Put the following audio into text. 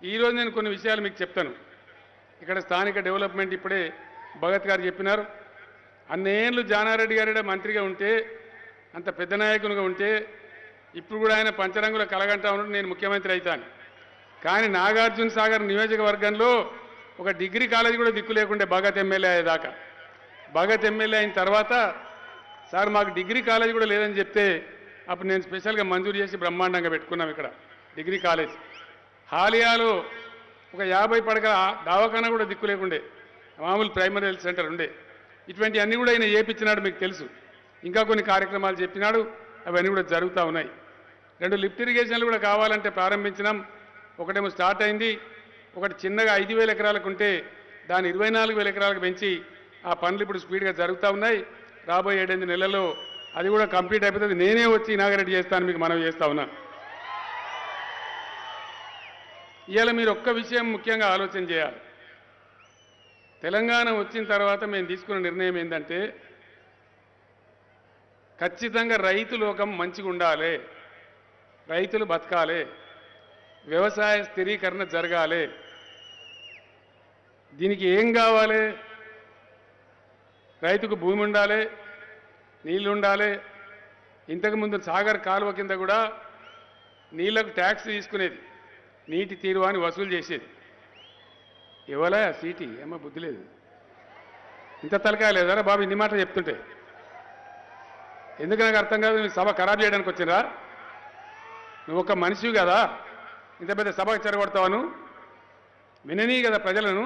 ఈరోజు నేను కొన్ని విషయాలు మీకు చెప్తాను. ఇక్కడ స్థానిక డెవలప్మెంట్ ఇప్పుడే భగత్ గారు చెప్పినారు. అన్నేళ్ళు జానారెడ్డి గారి మంత్రిగా ఉంటే, అంత పెద్ద నాయకునిగా ఉంటే, ఇప్పుడు కూడా ఆయన పంచరంగుల కలగంటా ఉన్నట్టు నేను ముఖ్యమంత్రి అవుతాను. కానీ నాగార్జున సాగర్ నియోజకవర్గంలో ఒక డిగ్రీ కాలేజీ కూడా దిక్కు లేకుండే భగత్ ఎమ్మెల్యే అయ్యేదాకా. భగత్ ఎమ్మెల్యే అయిన తర్వాత సార్ మాకు డిగ్రీ కాలేజీ కూడా లేదని చెప్తే అప్పుడు నేను స్పెషల్గా మంజూరు చేసి బ్రహ్మాండంగా పెట్టుకున్నాం ఇక్కడ డిగ్రీ కాలేజ్. హాలియాలో ఒక 50 పడకల దవాఖానా కూడా దిక్కు లేకుండే, మామూలు ప్రైమరీ హెల్త్ సెంటర్ ఉండే. ఇటువంటి అన్నీ కూడా ఆయన చేపించినాడు, మీకు తెలుసు. ఇంకా కొన్ని కార్యక్రమాలు చెప్పినాడు, అవన్నీ కూడా జరుగుతూ ఉన్నాయి. 2 లిఫ్ట్ ఇరిగేషన్లు కూడా కావాలంటే ప్రారంభించినాం. ఒకటేమో స్టార్ట్ అయింది, ఒకటి చిన్నగా 5,000 ఎకరాలకు ఉంటే దాన్ని 24,000 ఎకరాలకు పెంచి ఆ పనులు ఇప్పుడు స్పీడ్గా జరుగుతూ ఉన్నాయి. రాబోయే 7-8 నెలల్లో అది కూడా కంప్లీట్ అయిపోతుంది. నేనే వచ్చి ఇనాగరేట్ చేస్తాను, మీకు మనవి చేస్తా ఉన్నాను. ఇవాళ మీరు ఒక్క విషయం ముఖ్యంగా ఆలోచన చేయాలి. తెలంగాణ వచ్చిన తర్వాత మేము తీసుకున్న నిర్ణయం ఏంటంటే, ఖచ్చితంగా రైతు లోకం మంచిగా ఉండాలి, రైతులు బతకాలి, వ్యవసాయ స్థిరీకరణ జరగాలి. దీనికి ఏం కావాలి? రైతుకు భూమి ఉండాలి, నీళ్లు ఉండాలి. ఇంతకుముందు సాగర్ కాలువ కింద కూడా నీళ్లకు ట్యాక్స్ తీసుకునేది, నీటి తీరువాని వసూలు చేసేది. ఇవ్వలే సీటీ ఏమో బుద్ధి లేదు, ఇంత తలకాయ లేదరా బాబు ఇన్ని మాట చెప్తుంటే. ఎందుకు నాకు అర్థం కాదు, మీరు సభ ఖరాబ్ చేయడానికి వచ్చినరా? నువ్వు ఒక మనిషివి కదా, ఇంత పెద్ద సభకు చెరగొడతావను? విననీ కదా ప్రజలను.